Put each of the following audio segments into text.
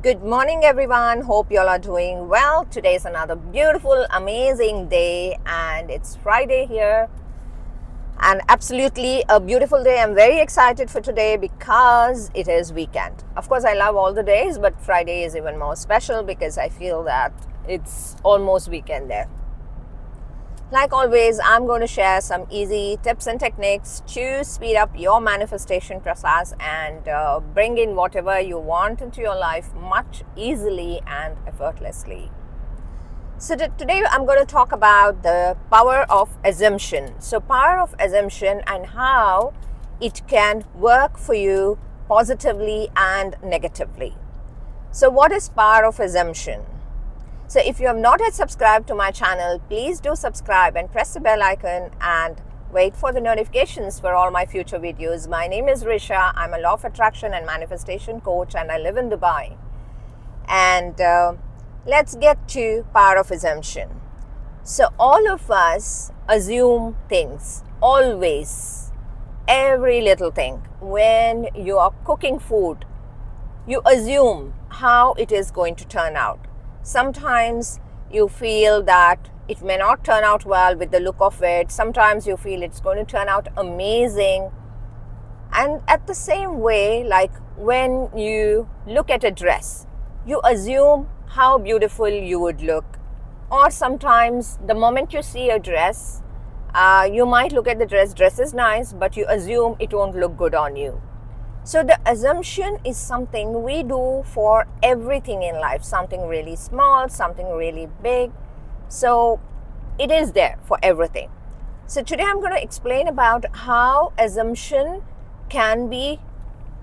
Good morning, everyone. Hope you all are doing well. Today is another beautiful, amazing day, and it's Friday here. And absolutely a beautiful day. I'm very excited for today because it is weekend. Of course, I love all the days, but Friday is even more special because I feel that it's almost weekend there. Like always, I'm going to share some easy tips and techniques to speed up your manifestation process and bring in whatever you want into your life much easily and effortlessly. So today I'm going to talk about the power of assumption. So power of assumption and how it can work for you positively and negatively. So what is power of assumption? So if you have not yet subscribed to my channel, please do subscribe and press the bell icon and wait for the notifications for all my future videos. My name is Risha. I'm a law of attraction and manifestation coach and I live in Dubai. And let's get to power of assumption. So all of us assume things, always, every little thing. When you are cooking food, you assume how it is going to turn out. Sometimes you feel that it may not turn out well with the look of it. Sometimes you feel it's going to turn out amazing. And at the same way, like when you look at a dress, you assume how beautiful you would look. Or sometimes the moment you see a dress, you might look at the dress is nice, but you assume it won't look good on you. So the assumption is something we do for everything in life, something really small, something really big. So it is there for everything. So today I'm going to explain about how assumption can be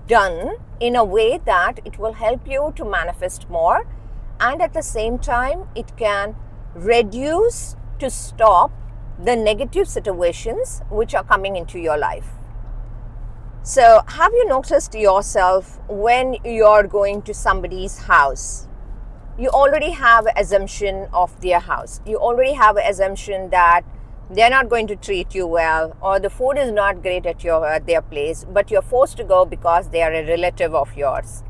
done in a way that it will help you to manifest more, and at the same time it can reduce to stop the negative situations which are coming into your life. So have you noticed yourself when you're going to somebody's house? You already have an assumption of their house. You already have an assumption that they're not going to treat you well, or the food is not great at their place, but you're forced to go because they are a relative of yours.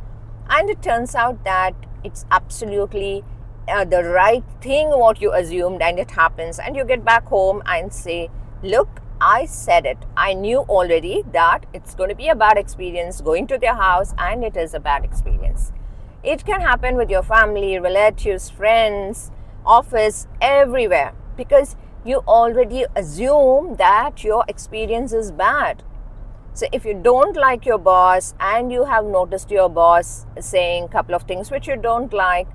And it turns out that it's absolutely the right thing what you assumed, and it happens, and you get back home and say, look, I said it. I knew already that it's going to be a bad experience going to their house, and it is a bad experience. It can happen with your family, relatives, friends, office, everywhere, because you already assume that your experience is bad. So if you don't like your boss and you have noticed your boss saying a couple of things which you don't like,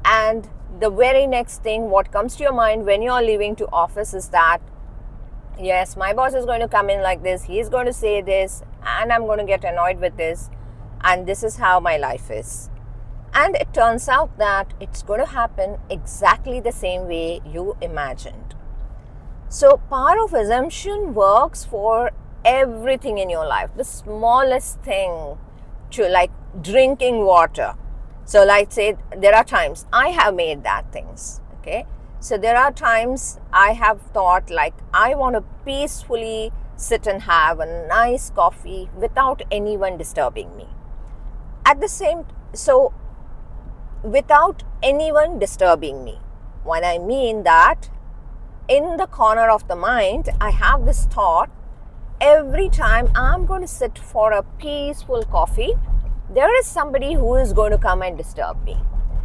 and the very next thing what comes to your mind when you're leaving to office is that, yes, my boss is going to come in like this, he's going to say this, and I'm going to get annoyed with this, and this is how my life is. And it turns out that it's going to happen exactly the same way you imagined. So power of assumption works for everything in your life. The smallest thing, to like drinking water. So like say there are times I have made that things, okay? So there are times I have thought like I want to peacefully sit and have a nice coffee without anyone disturbing me. At the same, so without anyone disturbing me. When I mean that, in the corner of the mind, I have this thought, every time I'm going to sit for a peaceful coffee, there is somebody who is going to come and disturb me.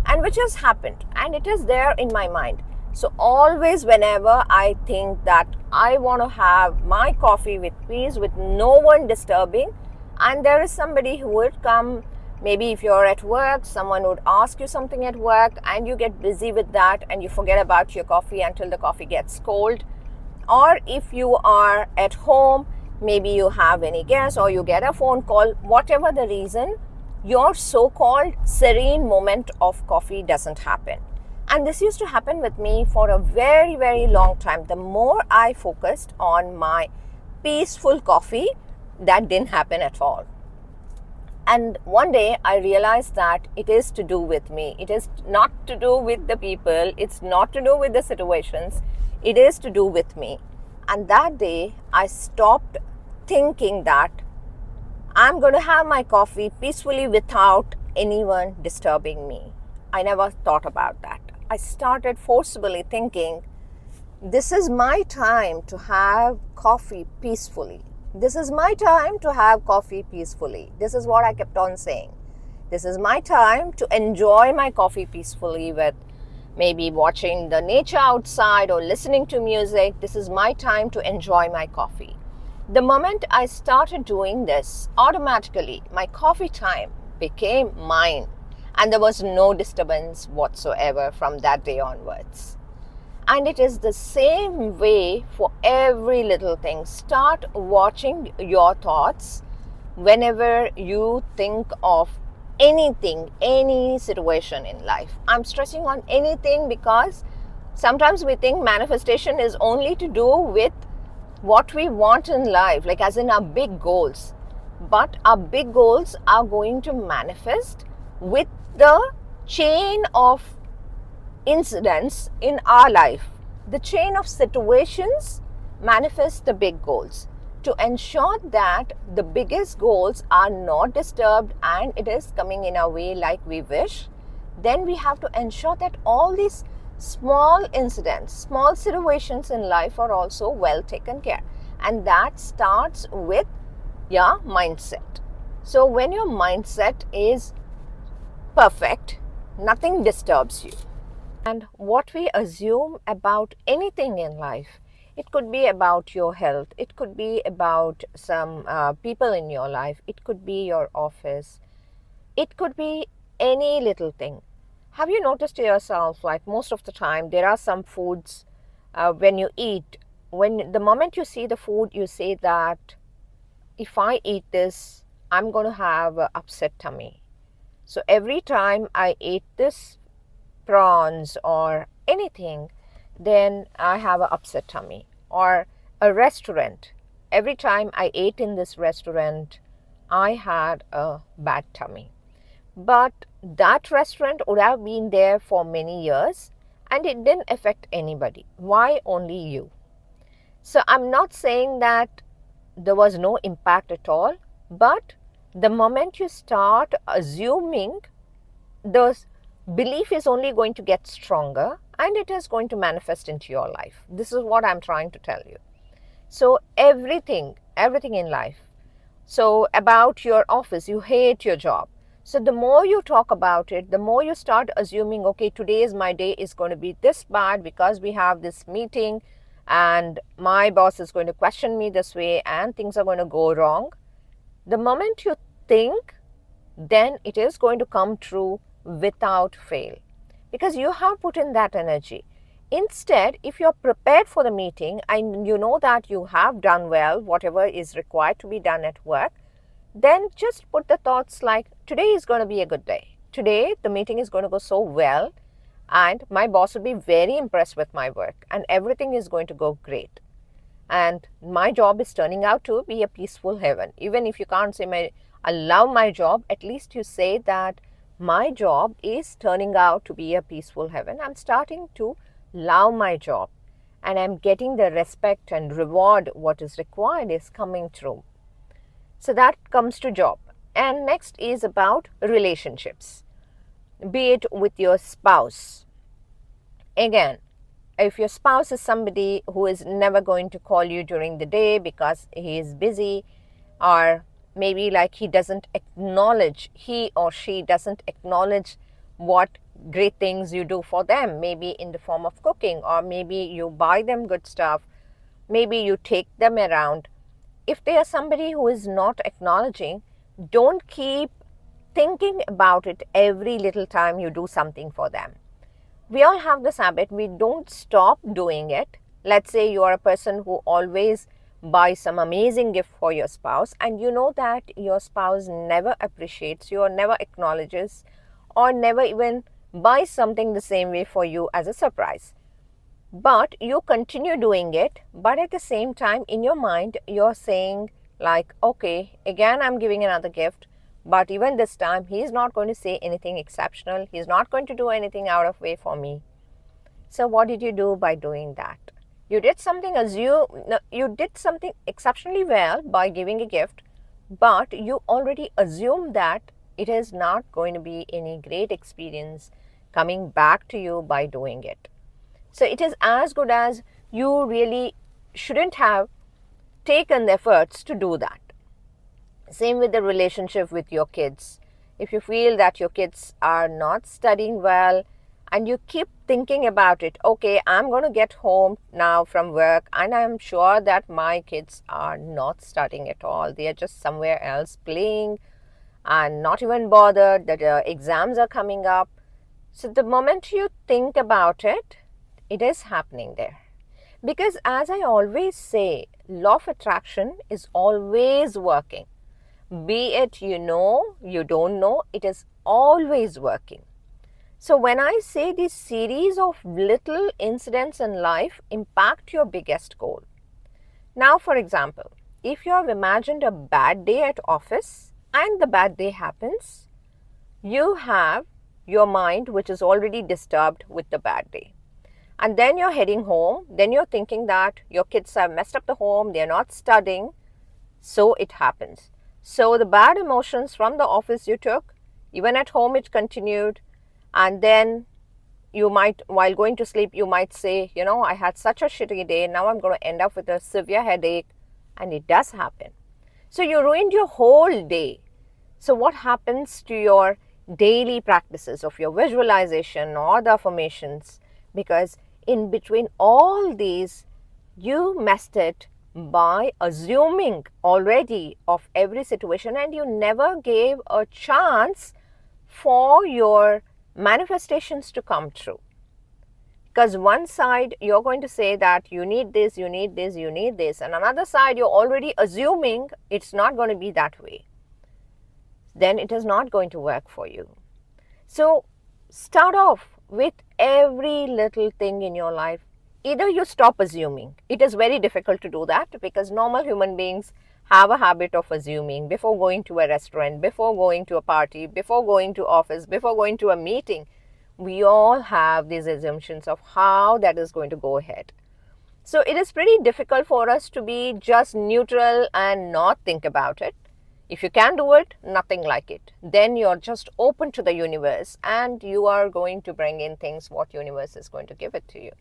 And which has happened, and it is there in my mind. So always whenever I think that I want to have my coffee with peace, with no one disturbing, and there is somebody who would come, maybe if you're at work, someone would ask you something at work and you get busy with that and you forget about your coffee until the coffee gets cold. Or if you are at home, maybe you have any guests or you get a phone call, whatever the reason, your so-called serene moment of coffee doesn't happen. And this used to happen with me for a very, very long time. The more I focused on my peaceful coffee, that didn't happen at all. And one day I realized that it is to do with me. It is not to do with the people. It's not to do with the situations. It is to do with me. And that day I stopped thinking that I'm going to have my coffee peacefully without anyone disturbing me. I never thought about that. I started forcibly thinking, this is my time to have coffee peacefully. This is my time to have coffee peacefully. This is what I kept on saying. This is my time to enjoy my coffee peacefully with maybe watching the nature outside or listening to music. This is my time to enjoy my coffee. The moment I started doing this, automatically my coffee time became mine, and there was no disturbance whatsoever from that day onwards. And it is the same way for every little thing. Start watching your thoughts whenever you think of anything, any situation in life. I'm stressing on anything because sometimes we think manifestation is only to do with what we want in life, like as in our big goals. But our big goals are going to manifest with the chain of incidents in our life. The chain of situations manifest the big goals. To ensure that the biggest goals are not disturbed and it is coming in a way like we wish, then we have to ensure that all these small incidents, small situations in life are also well taken care. And that starts with your mindset. So when your mindset is perfect, nothing disturbs you. And what we assume about anything in life, it could be about your health, it could be about some people in your life, it could be your office, it could be any little thing. Have you noticed to yourself, like most of the time, there are some foods when you eat, when the moment you see the food, you say that if I eat this, I'm going to have an upset tummy. So every time I eat this prawns or anything, then I have an upset tummy. Or a restaurant, every time I ate in this restaurant, I had a bad tummy. But that restaurant would have been there for many years and it didn't affect anybody. Why only you? So I'm not saying that there was no impact at all, but the moment you start assuming, the belief is only going to get stronger and it is going to manifest into your life. This is what I'm trying to tell you. So everything in life. So about your office, you hate your job. So the more you talk about it, the more you start assuming, okay, today is my day is going to be this bad because we have this meeting and my boss is going to question me this way and things are going to go wrong. The moment you think, then it is going to come true without fail, because you have put in that energy. Instead, if you're prepared for the meeting and you know that you have done well whatever is required to be done at work, then just put the thoughts like, today is going to be a good day. Today the meeting is going to go so well and my boss will be very impressed with my work and everything is going to go great. And my job is turning out to be a peaceful heaven. Even if you can't say I love my job, at least you say that my job is turning out to be a peaceful heaven. I'm starting to love my job and I'm getting the respect and reward what is required is coming through. So that comes to job. And next is about relationships, be it with your spouse. Again, if your spouse is somebody who is never going to call you during the day because he is busy, or maybe like he or she doesn't acknowledge what great things you do for them, maybe in the form of cooking, or maybe you buy them good stuff, maybe you take them around. If they are somebody who is not acknowledging, don't keep thinking about it every little time you do something for them. We all have this habit, we don't stop doing it. Let's say you are a person who always buy some amazing gift for your spouse and you know that your spouse never appreciates you or never acknowledges or never even buys something the same way for you as a surprise. But you continue doing it, but at the same time in your mind you're saying like, okay, again I'm giving another gift, but even this time he's not going to say anything exceptional, he's not going to do anything out of way for me. So what did you do by doing that? You did something exceptionally well by giving a gift, but you already assumed that It is not going to be any great experience coming back to you by doing it. So it is as good as you really shouldn't have taken the efforts to do that. Same with the relationship with your kids. If you feel that your kids are not studying well and you keep thinking about it, okay, I'm going to get home now from work and I'm sure that my kids are not studying at all. They are just somewhere else playing and not even bothered that exams are coming up. So the moment you think about it, it is happening there. Because as I always say, law of attraction is always working. Be it you know, you don't know, it is always working. So when I say this series of little incidents in life impact your biggest goal. Now, for example, if you have imagined a bad day at office and the bad day happens, you have your mind which is already disturbed with the bad day. And then you're heading home, then you're thinking that your kids have messed up the home, they're not studying, so it happens. So the bad emotions from the office you took, even at home it continued, and then you might, while going to sleep, you might say, you know, I had such a shitty day, now I'm going to end up with a severe headache, and it does happen. So you ruined your whole day. So what happens to your daily practices of your visualization or the affirmations? Because in between all these, you messed it by assuming already of every situation and you never gave a chance for your manifestations to come true. Because one side you're going to say that you need this, you need this, you need this, and another side you're already assuming it's not going to be that way. Then it is not going to work for you. So start off with every little thing in your life. Either you stop assuming. It is very difficult to do that because normal human beings have a habit of assuming before going to a restaurant, before going to a party, before going to office, before going to a meeting. We all have these assumptions of how that is going to go ahead. So it is pretty difficult for us to be just neutral and not think about it. If you can do it, nothing like it. Then you're just open to the universe and you are going to bring in things what universe is going to give it to you.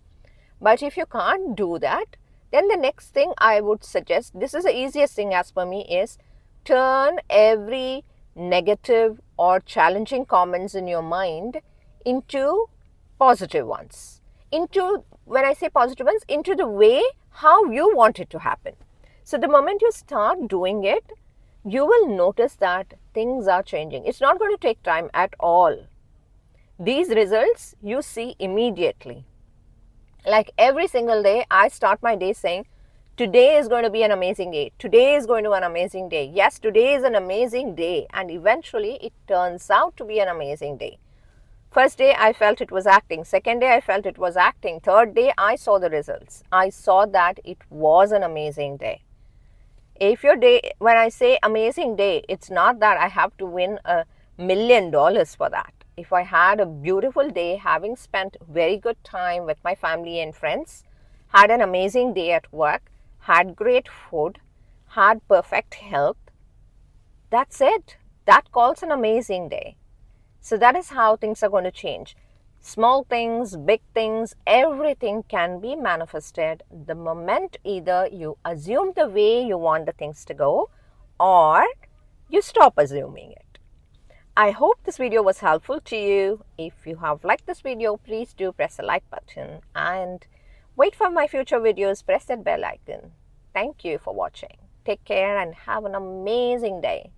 But if you can't do that, then the next thing I would suggest, this is the easiest thing as per me, is turn every negative or challenging comments in your mind into positive ones. Into, when I say positive ones, into the way how you want it to happen. So the moment you start doing it, you will notice that things are changing. It's not going to take time at all. These results you see immediately. Like every single day, I start my day saying, today is going to be an amazing day. Today is going to be an amazing day. Yes, today is an amazing day. And eventually, it turns out to be an amazing day. First day, I felt it was acting. Second day, I felt it was acting. Third day, I saw the results. I saw that it was an amazing day. If your day, when I say amazing day, it's not that I have to win $1 million for that. If I had a beautiful day, having spent very good time with my family and friends, had an amazing day at work, had great food, had perfect health, that's it. That calls an amazing day. So that is how things are going to change. Small things, big things, everything can be manifested the moment either you assume the way you want the things to go or you stop assuming it. I hope this video was helpful to you. If you have liked this video, please do press the like button and wait for my future videos. Press that bell icon. Thank you for watching. Take care and have an amazing day.